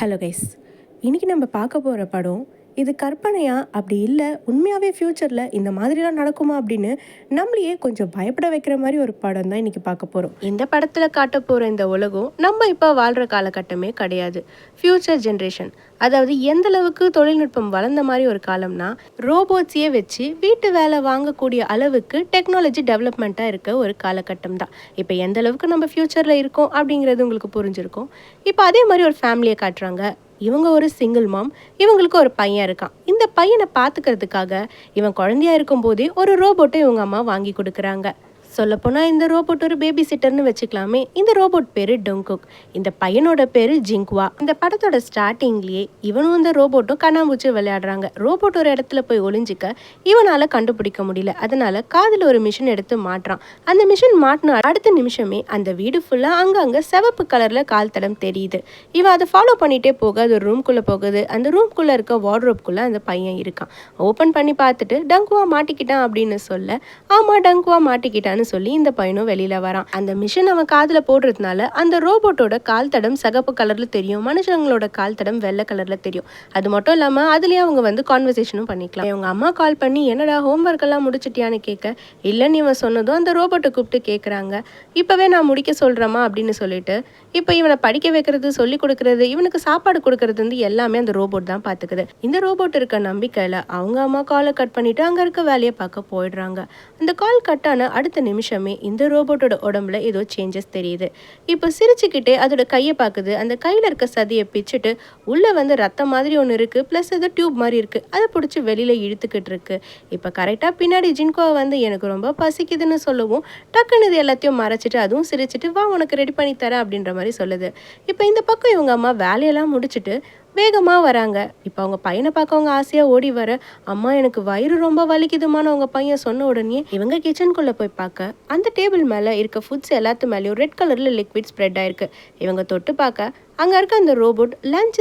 Hello guys, இன்றைக்கி நம்ம பார்க்க போகிற படம் இது கற்பனையா அப்படி இல்லை உண்மையாகவே ஃப்யூச்சரில் இந்த மாதிரிலாம் நடக்குமா அப்படின்னு நம்மளையே கொஞ்சம் பயப்பட வைக்கிற மாதிரி ஒரு படம் தான் இன்றைக்கி பார்க்க போகிறோம். இந்த படத்தில் காட்ட போகிற இந்த உலகம் நம்ம இப்போ வாழ்கிற காலகட்டமே கிடையாது. ஃப்யூச்சர் ஜென்ரேஷன், அதாவது எந்த அளவுக்கு தொழில்நுட்பம் வளர்ந்த மாதிரி ஒரு காலம்னா ரோபோட்ஸையே வச்சு வீட்டு வேலை வாங்கக்கூடிய அளவுக்கு டெக்னாலஜி டெவலப்மெண்ட்டாக இருக்க ஒரு காலகட்டம் தான். இப்போ எந்த அளவுக்கு நம்ம ஃப்யூச்சரில் இருக்கோம் அப்படிங்கிறது உங்களுக்கு புரிஞ்சிருக்கும். இப்போ அதே மாதிரி ஒரு ஃபேமிலியை காட்டுறாங்க. இவங்க ஒரு சிங்கிள் மாம், இவங்களுக்கு ஒரு பையன் இருக்கான். இந்த பையனை பார்த்துக்கிறதுக்காக இவன் குழந்தையா இருக்கும் போதே ஒரு ரோபோட்டை இவங்க அம்மா வாங்கி கொடுக்குறாங்க. சொல்லப்போனால் இந்த ரோபோட் ஒரு பேபி சிட்டர்னு வச்சுக்கலாமே. இந்த ரோபோட் பேர் டங்குக், இந்த பையனோட பேர் ஜிங்க்வா. இந்த படத்தோட ஸ்டார்டிங்லேயே இவனும் இந்த ரோபோட்டும் கண்ணாமூச்சி விளையாடுறாங்க. ரோபோட் ஒரு இடத்துல போய் ஒளிஞ்சிக்க இவனால் கண்டுபிடிக்க முடியல. அதனால காதில் ஒரு மிஷின் எடுத்து மாட்டுறான். அந்த மிஷின் மாட்டின அடுத்த நிமிஷமே அந்த வீடு ஃபுல்லாக அங்கங்கே சிவப்பு கலரில் கால் தடம் தெரியுது. இவன் அதை ஃபாலோ பண்ணிகிட்டே போக அது ஒரு ரூம்குள்ளே போகுது. அந்த ரூம்குள்ளே இருக்க வார்ட்ரோப்குள்ளே அந்த பையன் இருக்கான். ஓப்பன் பண்ணி பார்த்துட்டு டங்குவா மாட்டிக்கிட்டான் அப்படின்னு சொல்ல, ஆமாம் டங்குவா மாட்டிக்கிட்டான்னு சொல்லி இந்த பையனும் வெளியில வரான். அந்த மிஷின் அவன் காதுல போடுறதுனால அந்த ரோபோட்டோட கால் தடம் சிகப்பு கலர்ல தெரியும், மனுஷங்களோட கால் தடம் வெள்ளை கலர்ல தெரியும். அது மட்டும் இல்லாம அதுலயே அவங்க வந்து கான்வர்சேஷனும் பண்ணிக்கலாம். இவங்க அம்மா கால் பண்ணி என்னடா ஹோம்ஒர்க் எல்லாம் முடிச்சிட்டியான்னு கேட்க, இல்லைன்னு இவன் சொன்னதும் அந்த ரோபோட்டை கூப்பிட்டு கேட்குறாங்க, இப்பவே நான் முடிக்க சொல்றேமா அப்படின்னு சொல்லிட்டு இப்போ இவனை படிக்க வைக்கிறது, சொல்லி கொடுக்கறது, இவனுக்கு சாப்பாடு கொடுக்கறது வந்து எல்லாமே அந்த ரோபோட் தான் பார்த்துக்குது. இந்த ரோபோட் இருக்க நம்பிக்கையில் அவங்க அம்மா காலை கட் பண்ணிட்டு அங்கே இருக்க வேலையை பார்க்க போயிடுறாங்க. அந்த கால் கட்டான அடுத்த நிமிஷமே இந்த ரோபோட்டோட உடம்புல ஏதோ சேஞ்சஸ் தெரியுது. இப்போ சிரிச்சுக்கிட்டே அதோட கையை பார்க்குது. அந்த கையில் இருக்க சதியை பிச்சுட்டு உள்ளே வந்து ரத்தம் மாதிரி ஒன்று இருக்குது, ப்ளஸ் ஏதோ டியூப் மாதிரி இருக்குது, அதை பிடிச்சி வெளியில் இழுத்துக்கிட்டு இருக்கு. இப்போ கரெக்டாக பின்னாடி ஜின்கோவை வந்து எனக்கு ரொம்ப பசிக்குதுன்னு சொல்லவும் டக்குன்னு இது எல்லாத்தையும் மறைச்சிட்டு அதுவும் சிரிச்சிட்டு வா உனக்கு ரெடி பண்ணி தரேன் அப்படின்ற மாதிரி சொல்லுது. இப்போ இந்த பக்கம் இவங்க அம்மா வேலையெல்லாம் முடிச்சுட்டு வேகமாக வராங்க. இப்போ அவங்க பையனை பார்க்க அவங்க ஆசையாக ஓடி வர, அம்மா எனக்கு வயிறு ரொம்ப வலிக்குதுமான அவங்க பையன் சொன்ன உடனே இவங்க கிச்சனுக்குள்ளே போய் பார்க்க அந்த டேபிள் மேலே இருக்க ஃபுட்ஸ் எல்லாத்து மேலேயும் ரெட் கலரில் லிக்விட் ஸ்ப்ரெட் ஆயிருக்கு. இவங்க தொட்டு பார்க்க அங்கே இருக்க அந்த ரோபோட் லஞ்ச்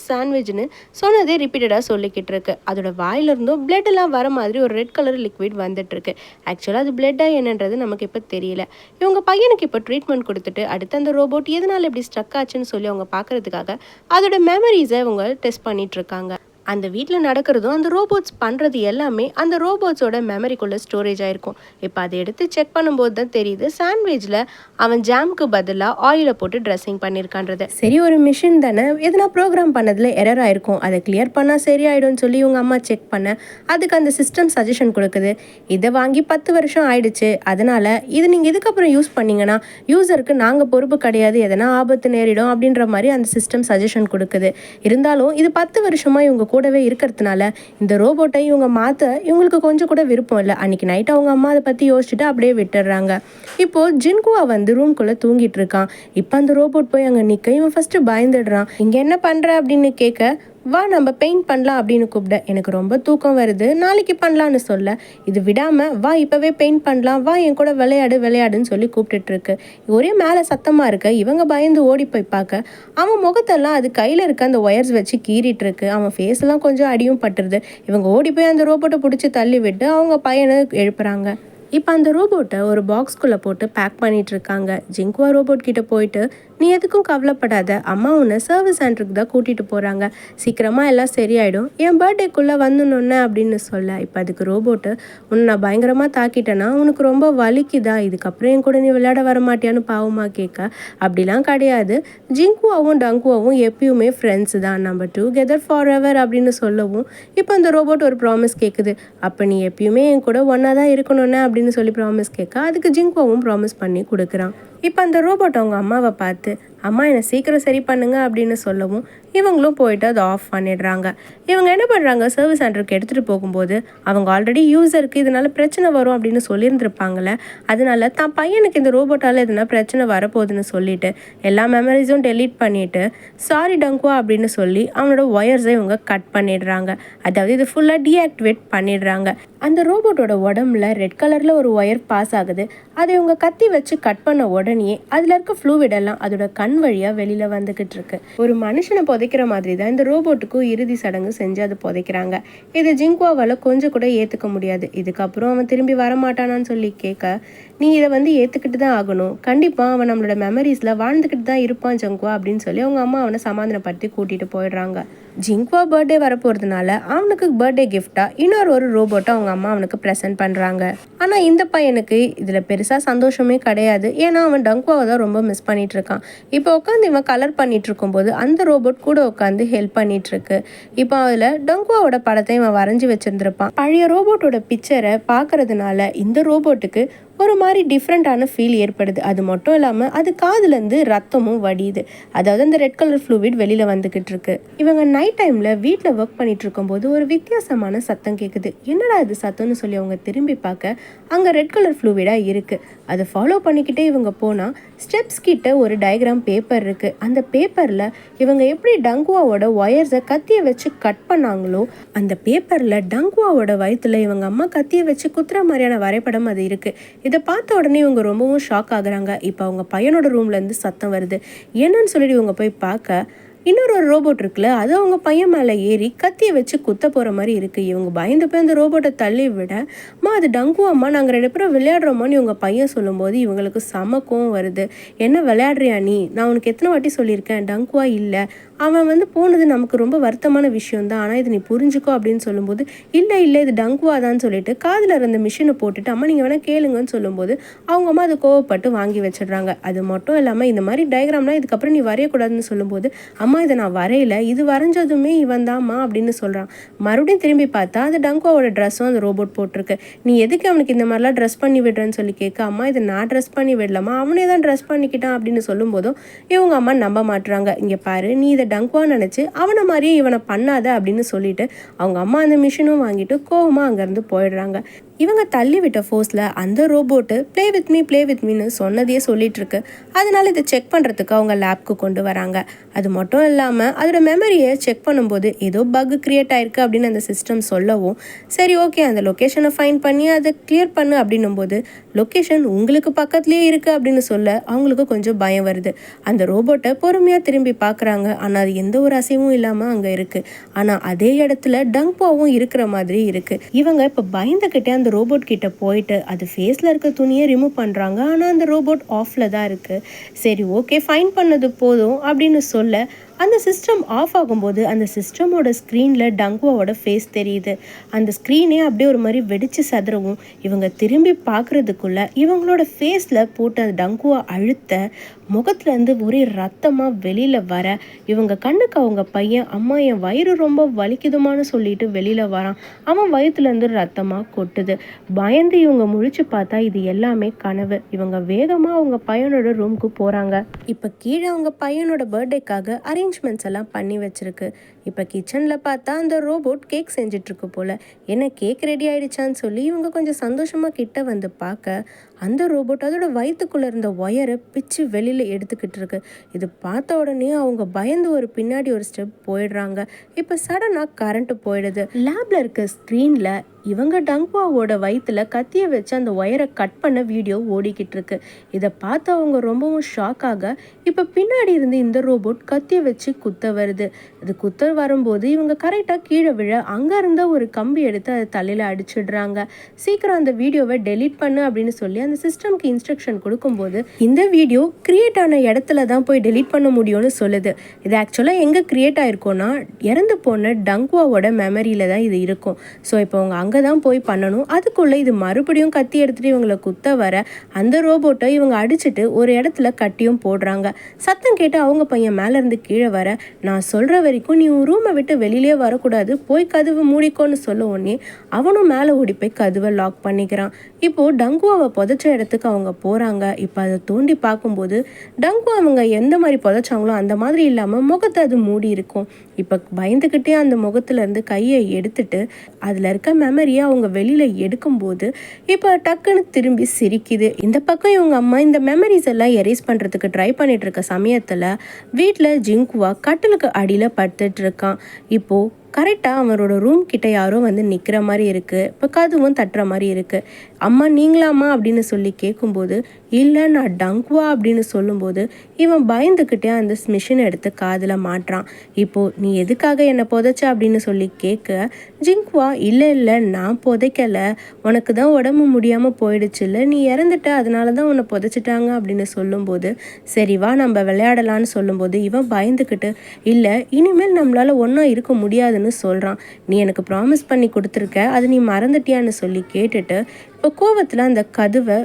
சாண்ட்விச்னு சொன்னதே ரிப்பீட்டடாக சொல்லிக்கிட்டு இருக்கு. அதோட வாயிலிருந்தும் பிளட் எல்லாம் வர மாதிரி ஒரு ரெட் கலர் லிக்விட் வந்துட்டு இருக்கு. ஆக்சுவலாக அது பிளட்டாக என்னன்றது நமக்கு இப்போ தெரியல. இவங்க பையனுக்கு இப்போ ட்ரீட்மெண்ட் கொடுத்துட்டு அடுத்து அந்த ரோபோட் எதனால இப்படி ஸ்ட்ரக் ஆச்சுன்னு சொல்லி அவங்க பார்க்கறதுக்காக அதோட மெமரிஸை அவங்க டெஸ்ட் பண்ணிட்டு இருக்காங்க. அந்த வீட்டில் நடக்கிறதும் அந்த ரோபோட்ஸ் பண்ணுறது எல்லாமே அந்த ரோபோட்ஸோட மெமரிக்குள்ளே ஸ்டோரேஜ் ஆகிருக்கும். இப்போ அதை எடுத்து செக் பண்ணும்போது தான் தெரியுது சாண்ட்விச்சில் அவன் ஜாமுக்கு பதிலாக ஆயிலை போட்டு ட்ரெஸ்ஸிங் பண்ணியிருக்கான்றது. சரி, ஒரு மிஷின் தானே, எதனா ப்ரோக்ராம் பண்ணதில் எரர் ஆயிருக்கும், அதை கிளியர் பண்ணால் சரியாயிடும்னு சொல்லி இவங்க அம்மா செக் பண்ண அதுக்கு அந்த சிஸ்டம் சஜஷன் கொடுக்குது. இதை வாங்கி 10 வருஷம் ஆயிடுச்சு, அதனால் இது நீங்கள் இதுக்கப்புறம் யூஸ் பண்ணிங்கன்னா யூசருக்கு நாங்கள் பொறுப்பு கிடையாது, எதனா ஆபத்து நேரிடும் அப்படின்ற மாதிரி அந்த சிஸ்டம் சஜஷன் கொடுக்குது. இருந்தாலும் இது 10 வருஷமாக இவங்க கூடவே இருக்கிறதுனால இந்த ரோபோட்டை இவங்க மாற்ற இவங்களுக்கு கொஞ்சம் கூட விருப்பம் இல்லை. அன்றைக்கி நைட்டு அவங்க அம்மா அதை பற்றி யோசிச்சுட்டு அப்படியே விட்டுடுறாங்க. இப்போது ஜின்குவா வந்து ரூம்குள்ளே தூங்கிட்டு இருக்கான். இப்போ அந்த ரோபோட் போய் அங்கே நிற்க இவன் ஃபஸ்ட்டு பயந்துடுறான். இங்கே என்ன பண்ணுற அப்படின்னு கேட்க, வா நம்ம பெயிண்ட் பண்ணலாம் அப்படின்னு கூப்பிட, எனக்கு ரொம்ப தூக்கம் வருது நாளைக்கு பண்ணலான்னு சொல்ல, இது விடாமல் வா இப்போவே பெயிண்ட் பண்ணலாம், வா என் கூட விளையாடுன்னு சொல்லி கூப்பிட்டுட்டு இருக்கு. ஒரே மேலே சத்தமாக இருக்க இவங்க பயந்து ஓடி போய் பார்க்க அவன் முகத்தெல்லாம் அது கையில் இருக்க அந்த ஒயர்ஸ் வச்சு கீறிட்டு இருக்கு. அவன் ஃபேஸ்லாம் கொஞ்சம் அடியும் பட்டுருது. இவங்க ஓடி போய் அந்த ரோபோட்டை பிடிச்சி தள்ளி விட்டு அவங்க பையனை எழுப்புறாங்க. இப்போ அந்த ரோபோட்டை ஒரு பாக்ஸ்குள்ளே போட்டு பேக் பண்ணிட்டு இருக்காங்க. ஜிங்க்வா ரோபோட் கிட்ட போயிட்டு, நீ எதுக்கும் கவலைப்படாத, அம்மா உன்னை சர்வீஸ் சென்டருக்கு தான் கூட்டிகிட்டு போகிறாங்க, சீக்கிரமாக எல்லாம் சரியாயிடும், என் பர்த்டேக்குள்ளே வந்துடணுன்னு அப்படின்னு சொல்ல, இப்போ அதுக்கு ரோபோட்டு, உன்னை நான் பயங்கரமாக தாக்கிட்டேன்னா உனக்கு ரொம்ப வலிக்குதா, இதுக்கப்புறம் என் கூட நீ விளையாட வர மாட்டியான்னு பாவமாக கேட்க, அப்படிலாம் கிடையாது, ஜிங்க்வாவும் டங்குவாவும் எப்பயுமே ஃப்ரெண்ட்ஸு தான், நம்ம டுகெதர் ஃபார் எவர் அப்படின்னு சொல்லவும் இப்போ அந்த ரோபோட் ஒரு ப்ராமிஸ் கேட்குது. அப்போ நீ எப்பயுமே என் கூட ஒன்றா தான் இருக்கணும்னு அப்படின்னு சொல்லி ப்ராமிஸ் கேட்க அதுக்கு ஜிங்க்வாவும் ப்ராமிஸ் பண்ணி கொடுக்குறான். இப்போ அந்த ரோபோட் அவங்க அம்மாவை பார்த்து, அம்மா என்னை சீக்கிரம் சரி பண்ணுங்க அப்படின்னு சொல்லவும் இவங்களும் போயிட்டு அதை ஆஃப் பண்ணிடுறாங்க. இவங்க என்ன பண்ணுறாங்க, சர்வீஸ் சென்டருக்கு எடுத்துகிட்டு போகும்போது அவங்க ஆல்ரெடி யூஸருக்கு இதனால் பிரச்சனை வரும் அப்படின்னு சொல்லியிருந்துருப்பாங்களே, அதனால தான் பையனுக்கு இந்த ரோபோட்டால் எதுனா பிரச்சனை வரப்போகுதுன்னு சொல்லிட்டு எல்லா மெமரிஸும் டெலீட் பண்ணிவிட்டு சாரி டங்குவா அப்படின்னு சொல்லி அவனோட ஒயர்ஸை இவங்க கட் பண்ணிடுறாங்க. அதாவது இது ஃபுல்லாக டீஆக்டிவேட் பண்ணிடுறாங்க. அந்த ரோபோட்டோட உடம்புல ரெட் கலரில் ஒரு ஒயர் பாஸ் ஆகுது. அதை இவங்க கத்தி வச்சு கட் பண்ண உடனே அதில் இருக்க ஃப்ளூவிட் எல்லாம் அதோட கண் வழியாக வெளியில் வந்துக்கிட்டு இருக்கு. ஒரு மனுஷனை புதைக்கிற மாதிரி தான் இந்த ரோபோட்டுக்கும் இறுதி சடங்கு செஞ்சு அதை புதைக்கிறாங்க. இது ஜிங்க்வாவால் கொஞ்சம் கூட ஏற்றுக்க முடியாது. இதுக்கப்புறம் அவன் திரும்பி வரமாட்டானான்னு சொல்லி கேட்க, நீ இதை வந்து ஏற்றுக்கிட்டு தான் ஆகணும். கண்டிப்பாக அவன் நம்மளோட மெமரிஸில் வாழ்ந்துக்கிட்டு தான் இருப்பான் ஜங்குவா அப்படின்னு சொல்லி அவங்க அம்மா அவனை சமாதானப்படுத்தி கூட்டிகிட்டு போயிடுறாங்க. ஜிங்குவா பர்த்டே வரப்போகிறதுனால அவனுக்கு பர்த்டே கிஃப்டாக இன்னொரு ரோபோட்டை அவங்க அம்மா அவனுக்கு ப்ரெசென்ட் பண்ணுறாங்க. ஆனால் இந்த பையனுக்கு இதில் பெருசாக சந்தோஷமே கிடையாது. ஏன்னா அவன் டங்குவாவை தான் ரொம்ப மிஸ் பண்ணிட்டு இருக்கான். இப்போ உட்காந்து இவன் கலர் பண்ணிட்டு இருக்கும்போது அந்த ரோபோட் கூட உட்காந்து ஹெல்ப் பண்ணிட்டு இருக்கு. இப்போ அதில் டங்குவாவோட படத்தை இவன் வரைஞ்சி வச்சிருந்திருப்பான். பழைய ரோபோட்டோட பிக்சரை பார்க்கறதுனால இந்த ரோபோட்டுக்கு ஒரு மாதிரி டிஃப்ரெண்ட்டான ஃபீல் ஏற்படுது. அது மட்டும் இல்லாமல் அது காதுலேருந்து ரத்தமும் வடியுது. அதாவது அந்த ரெட் கலர் ஃப்ளூவிட் வெளியில் வந்துக்கிட்டு இருக்கு. இவங்க நைட் டைமில் வீட்டில் ஒர்க் பண்ணிட்டு இருக்கும்போது ஒரு வித்தியாசமான சத்தம் கேட்குது. என்னடா இது சத்தம்னு சொல்லி அவங்க திரும்பி பார்க்க அங்கே ரெட் கலர் ஃப்ளூவிடாக இருக்குது. அதை ஃபாலோ பண்ணிக்கிட்டே இவங்க போனால் ஸ்டெப்ஸ் கிட்ட ஒரு டயக்ராம் பேப்பர் இருக்குது. அந்த பேப்பரில் இவங்க எப்படி டங்குவாவோட ஒயர்ஸை கத்தியை வச்சு கட் பண்ணாங்களோ அந்த பேப்பரில் டங்குவாவோட வயிற்றுல இவங்க அம்மா கத்தியை வச்சு குத்துற மாதிரியான வரைபடம் அது இருக்குது. இதை பார்த்த உடனே இவங்க ரொம்பவும் ஷாக் ஆகுறாங்க. இப்போ அவங்க பையனோட ரூம்லேருந்து சத்தம் வருது. என்னன்னு சொல்லிட்டு இவங்க போய் பார்க்க இன்னொரு ரோபோட் இருக்குல்ல, அது அவங்க பையன் மேலே ஏறி கத்தியை வச்சு குத்த போகிற மாதிரி இருக்குது. இவங்க பயந்து போய் அந்த ரோபோட்டை தள்ளி விட, அது டங்குவாம்மா நாங்கள் 2 பேரும் விளையாடுறோமான்னு இவங்க பையன் சொல்லும்போது இவங்களுக்கு செம வருது. என்ன விளையாடுறியா நீ? நான் உனக்கு எத்தனை வாட்டி சொல்லியிருக்கேன் டங்குவா இல்லை, அவன் வந்து போனது நமக்கு ரொம்ப வருத்தமான விஷயம் தான், ஆனால் இது நீ புரிஞ்சுக்கோ அப்படின்னு சொல்லும்போது இல்லை இது டங்குவா தான் சொல்லிட்டு காதில் இருந்த மிஷினை போட்டுட்டு அம்மா நீங்கள் வேணால் கேளுங்கன்னு சொல்லும்போது அவங்க அம்மா அதை கோவப்பட்டு வாங்கி வச்சிடுறாங்க. அது மட்டும் இல்லாமல் இந்த மாதிரி டயக்ராம்லாம் இதுக்கப்புறம் நீ வரையக்கூடாதுன்னு சொல்லும்போது அம்மா இதை நான் வரையலை, இது வரைஞ்சதுமே இவன் தான்மா அப்படின்னு சொல்கிறான். மறுபடியும் திரும்பி பார்த்தா அது டங்குவாவோட ட்ரெஸ்ஸும் அந்த ரோபோட் போட்டிருக்கு. நீ எதுக்கு அவனுக்கு இந்த மாதிரிலாம் ட்ரெஸ் பண்ணி விடுறேன்னு சொல்லி கேட்க, அம்மா இதை நான் ட்ரெஸ் பண்ணி விடலாமா, அவனே தான் ட்ரெஸ் பண்ணிக்கிட்டான் அப்படின்னு சொல்லும்போதும் இவங்க அம்மா நம்ப மாட்டுறாங்க. இங்கே பாரு, நீ இதை டங்குவான்னு நினச்சி அவனை மாதிரியே இவனை பண்ணாத அப்படின்னு சொல்லிட்டு அவங்க அம்மா அந்த மிஷினும் வாங்கிட்டு கோவமாக அங்கேருந்து போயிடுறாங்க. இவங்க தள்ளி விட்ட ஃபோர்ஸில் அந்த ரோபோட்டு ப்ளே வித் மீன்னு சொன்னதையே சொல்லிட்டு இருக்கு. அதனால இதை செக் பண்ணுறதுக்கு அவங்க லேப்க்கு கொண்டு வராங்க. அது மட்டும் இல்லாமல் அதோட மெமரியை செக் பண்ணும்போது ஏதோ பக் கிரியேட் ஆயிருக்கு அப்படின்னு அந்த சிஸ்டம் சொல்லவும், சரி ஓகே அந்த லொக்கேஷனை ஃபைன் பண்ணி அதை கிளியர் பண்ணு அப்படின்னும் போது லொக்கேஷன் உங்களுக்கு பக்கத்துலேயே இருக்குது அப்படின்னு சொல்ல அவங்களுக்கு கொஞ்சம் பயம் வருது. அந்த ரோபோட்டை பொறுமையாக திரும்பி பார்க்குறாங்க. ஆனால் அது எந்த ஒரு அசைவும் இல்லாமல் அங்கே இருக்குது. ஆனால் அதே இடத்துல டங்பாவும் இருக்கிற மாதிரி இருக்குது. இவங்க இப்போ பயந்துக்கிட்டே அந்த ரோபோட் கிட்ட போயிட்டு அது ஃபேஸில் இருக்க துணியை ரிமூவ் பண்ணுறாங்க. ஆனால் அந்த ரோபோட் ஆஃபில் தான் இருக்குது. சரி ஓகே ஃபைன் பண்ணது போதும் அப்படின்னு சொல்ல அந்த சிஸ்டம் ஆஃப் ஆகும்போது அந்த சிஸ்டமோட ஸ்க்ரீனில் டங்குவாவோட ஃபேஸ் தெரியுது. அந்த ஸ்க்ரீனே அப்படியே ஒரு மாதிரி வெடித்து சதுரவும் இவங்க திரும்பி பார்க்குறதுக்குள்ள இவங்களோட ஃபேஸில் போட்டு அந்த டங்குவா அழுத்த முகத்துலேருந்து ஒரே ரத்தமாக வெளியில் வர இவங்க கண்ணுக்கு அவங்க பையன் அம்மா என் வயிறு ரொம்ப வலிக்குதுமான்னு சொல்லிட்டு வெளியில் வரான். அவன் வயிற்றுலேருந்து ரத்தமாக கொட்டுது. பயந்து இவங்க முழிச்சு பார்த்தா இது எல்லாமே கனவு. இவங்க வேகமாக அவங்க பையனோட ரூமுக்கு போகிறாங்க. இப்போ கீழே அவங்க பையனோட பர்த்டேக்காக அரேஞ்ச்மெண்ட்ஸ் எல்லாம் பண்ணி வச்சிருக்கு. இப்போ கிச்சனில் பார்த்தா அந்த ரோபோட் கேக் செஞ்சிட்ருக்கு போல். என்ன கேக் ரெடி ஆகிடுச்சான்னு சொல்லி இவங்க கொஞ்சம் சந்தோஷமாக கிட்ட வந்து பார்க்க அந்த ரோபோட் அதோட வயிற்றுக்குள்ளே இருந்த ஒயரை பிச்சு வெளியில் எடுத்துக்கிட்டு இருக்கு. இது பார்த்த உடனே அவங்க பயந்து ஒரு பின்னாடி ஒரு ஸ்டெப் போயிடுறாங்க. இப்போ சடனாக கரண்ட்டு போயிடுது. லேபில் இருக்க ஸ்க்ரீனில் இவங்க டங்குவாவோட வயிற்றுல கத்தியை வச்சு அந்த ஒயரை கட் பண்ண வீடியோ ஓடிக்கிட்டு இருக்கு. இதை பார்த்து அவங்க ரொம்பவும் ஷாக் ஆக இப்போ பின்னாடி இருந்து இந்த ரோபோட் கத்தியை வச்சு குத்த வருது. அது குத்த வரும்போது இவங்க கரெக்டாக கீழே விழ அங்கே இருந்த ஒரு கம்பி எடுத்து அதை தலையில் அடிச்சிடுறாங்க. சீக்கிரம் அந்த வீடியோவை டெலீட் பண்ணு அப்படின்னு சொல்லி அந்த சிஸ்டம்க்கு இன்ஸ்ட்ரக்ஷன் கொடுக்கும்போது இந்த வீடியோ கிரியேட் ஆன இடத்துல தான் போய் டெலீட் பண்ண முடியும்னு சொல்லுது. இது ஆக்சுவலாக எங்கே கிரியேட் ஆயிருக்கோன்னா இறந்து போன டங்குவாவோட மெமரியில் தான் இது இருக்கும். ஸோ இப்போ அவங்க அங்கே தான் போய் பண்ணணும். அதுக்குள்ளே இது மறுபடியும் கத்தி எடுத்துகிட்டு இவங்களை குத்த வர அந்த ரோபோட்டை இவங்க அடிச்சுட்டு ஒரு இடத்துல கட்டியும் போடுறாங்க. சத்தம் கேட்டு அவங்க பையன் மேலேருந்து கீழே வர நான் சொல்கிற வரைக்கும் நீ உன் ரூமை விட்டு வெளியிலே வரக்கூடாது, போய் கதவு மூடிக்கோன்னு சொல்ல உடனே அவனும் மேலே ஓடி போய் கதவை லாக் பண்ணிக்கிறான். இப்போது டங்குவாவை புதைச்ச இடத்துக்கு அவங்க போகிறாங்க. இப்போ அதை தோண்டி பார்க்கும்போது டங்குவா அவங்க எந்த மாதிரி புதைச்சாங்களோ அந்த மாதிரி இல்லாமல் முகத்தை அது மூடி இருக்கும். இப்போ பயந்துக்கிட்டே அந்த முகத்துலேருந்து கையை எடுத்துட்டு அதில் இருக்க மெமரியை அவங்க வெளியில் எடுக்கும்போது இப்போ டக்குன்னு திரும்பி சிரிக்குது. இந்த பக்கம் இவங்க அம்மா இந்த மெமரிஸ் எல்லாம் எரேஸ் பண்ணுறதுக்கு ட்ரை பண்ணிட்டு இருக்க சமயத்தில் வீட்டில் ஜிங்குவா கட்டிலுக்கு அடியில் படுத்துட்டு இருக்கான். இப்போது கரெக்டாக அவரோட ரூம் கிட்ட யாரோ வந்து நிற்கிற மாதிரி இருக்குது. இப்போ கதவும் தட்டுற மாதிரி இருக்குது. அம்மா நீங்களாம்மா அப்படின்னு சொல்லி கேட்கும்போது, இல்லை நான் டங்க்வா அப்படின்னு சொல்லும்போது இவன் பயந்துக்கிட்டே அந்த மிஷினை எடுத்து காதில் மாட்டுறான். இப்போது நீ எதுக்காக என்னை புதைச்ச அப்படின்னு சொல்லி கேட்க, ஜிங்க்வா இல்லை இல்லை நான் புதைக்கலை, உனக்கு தான் உடம்பு முடியாமல் போயிடுச்சுல்ல, நீ இறந்துட்ட அதனால தான் உன்னை புதைச்சிட்டாங்க அப்படின்னு சொல்லும்போது, சரி வா நம்ம விளையாடலான்னு சொல்லும்போது இவன் பயந்துக்கிட்டு, இல்லை இனிமேல் நம்மளால் ஒன்றா இருக்க முடியாதுன்னு சொல்கிறான். நீ எனக்கு ப்ராமிஸ் பண்ணி கொடுத்துருக்க, அது நீ மறந்துட்டியான்னு சொல்லி கேட்டுட்டு இப்போ கோவத்தில் அந்த கதவை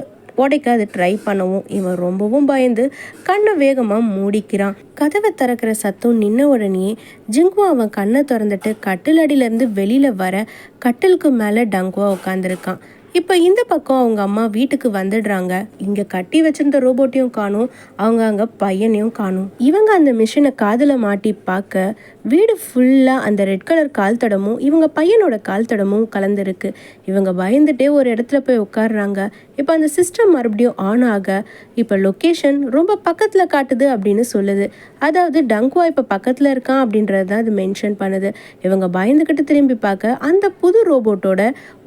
உடைக்க அது ட்ரை பண்ணவும் இவன் ரொம்பவும் பயந்து கண்ணை வேகமாக மூடிக்கிறான். கதவை திறக்கிற சத்தம் நின்ன உடனே ஜிங்க்வா அவன் கண்ணை திறந்துட்டு கட்டில் அடியிலேருந்து வெளியில் வர கட்டிலுக்கு மேலே டங்க்வா உட்காந்துருக்கான். இப்போ இந்த பக்கம் அவங்க அம்மா வீட்டுக்கு வந்துடுறாங்க. இங்கே கட்டி வச்சிருந்த ரோபோட்டையும் காணும், அவங்க அங்கே பையனையும் காணும். இவங்க அந்த மிஷினை காதில் மாட்டி பார்க்க வீடு ஃபுல்லாக அந்த ரெட் கலர் கால் தடமும் இவங்க பையனோட கால் தடமும் கலந்துருக்கு. இவங்க பயந்துட்டே ஒரு இடத்துல போய் உட்காடுறாங்க. இப்போ அந்த சிஸ்டம் மறுபடியும் ஆன் ஆக இப்போ லொக்கேஷன் ரொம்ப பக்கத்தில் காட்டுது அப்படின்னு சொல்லுது. அதாவது டங்க்வா இப்போ பக்கத்தில் இருக்கான் அப்படின்றது தான் அது மென்ஷன் பண்ணுது. இவங்க பயந்துக்கிட்டு திரும்பி பார்க்க அந்த புது ரோபோட்டோட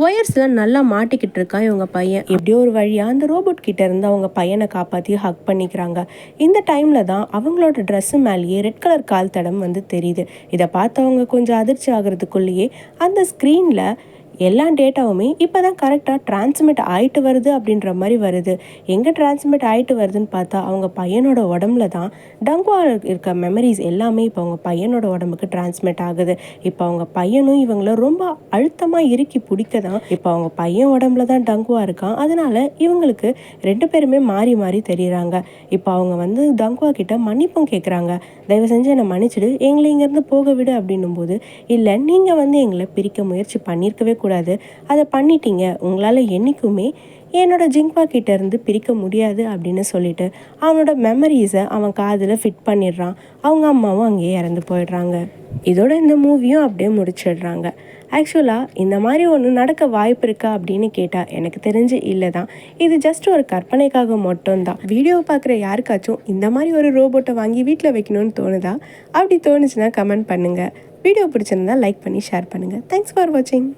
ஒயர்ஸ்லாம் நல்லா மாட்டிக்கிட்டு இருக்கான் இவங்க பையன். எப்படியோ ஒரு வழியாக அந்த ரோபோட் கிட்ட இருந்து அவங்க பையனை காப்பாற்றி ஹக் பண்ணிக்கிறாங்க. இந்த டைமில் தான் அவங்களோட ட்ரெஸ்ஸு மேலேயே ரெட் கலர் கால் தடம் வந்து தெரியுது. இதை பார்த்தவங்க கொஞ்சம் அதிர்ச்சி ஆகிறதுக்குள்ளேயே அந்த ஸ்க்ரீனில் எல்லா டேட்டாவுமே இப்போ தான் கரெக்டாக டிரான்ஸ்மிட் ஆகிட்டு வருது அப்படின்ற மாதிரி வருது. எங்கே டிரான்ஸ்மிட் ஆகிட்டு வருதுன்னு பார்த்தா அவங்க பையனோட உடம்புல தான் டங்க்வா இருக்க மெமரிஸ் எல்லாமே இப்போ அவங்க பையனோட உடம்புக்கு டிரான்ஸ்மிட் ஆகுது. இப்போ அவங்க பையனும் இவங்கள ரொம்ப அழுத்தமாக இறுக்கி பிடிக்க தான் இப்போ அவங்க பையன் உடம்புல தான் டங்க்வா இருக்கான். அதனால இவங்களுக்கு 2 பேருமே மாறி மாறி தெரியுறாங்க. இப்போ அவங்க வந்து டங்க்வா கிட்ட மன்னிப்பும் கேட்குறாங்க. தயவு செஞ்சு என்னை மன்னிச்சிடு, எங்களை இங்கேருந்து போக விடு அப்படின்னும் போது, இல்லை நீங்கள் வந்து எங்களை பிரிக்க முயற்சி பண்ணியிருக்கவே கூடாது, அதை பண்ணிட்டீங்க, உங்களால் என்றைக்குமே என்னோட ஜிங்க்வா கிட்ட இருந்து பிரிக்க முடியாது அப்படின்னு சொல்லிட்டு அவனோட மெமரிஸை அவன் காதில் ஃபிட் பண்ணிடுறான். அவங்க அம்மாவும் அங்கேயே இறந்து போயிடுறாங்க. இதோட இந்த மூவியும் அப்படியே முடிச்சிடுறாங்க. ஆக்சுவலாக இந்த மாதிரி ஒன்று நடக்க வாய்ப்பு இருக்கா அப்படின்னு கேட்டால் எனக்கு தெரிஞ்சு இல்லை தான். இது ஜஸ்ட் ஒரு கற்பனைக்காக மட்டும்தான். வீடியோவை பார்க்குற யாருக்காச்சும் இந்த மாதிரி ஒரு ரோபோட்டை வாங்கி வீட்டில் வைக்கணும்னு தோணுதா? அப்படி தோணுச்சுன்னா கமெண்ட் பண்ணுங்கள். வீடியோ பிடிச்சிருந்தா லைக் பண்ணி ஷேர் பண்ணுங்கள். தேங்க்ஸ் ஃபார் வாட்சிங்.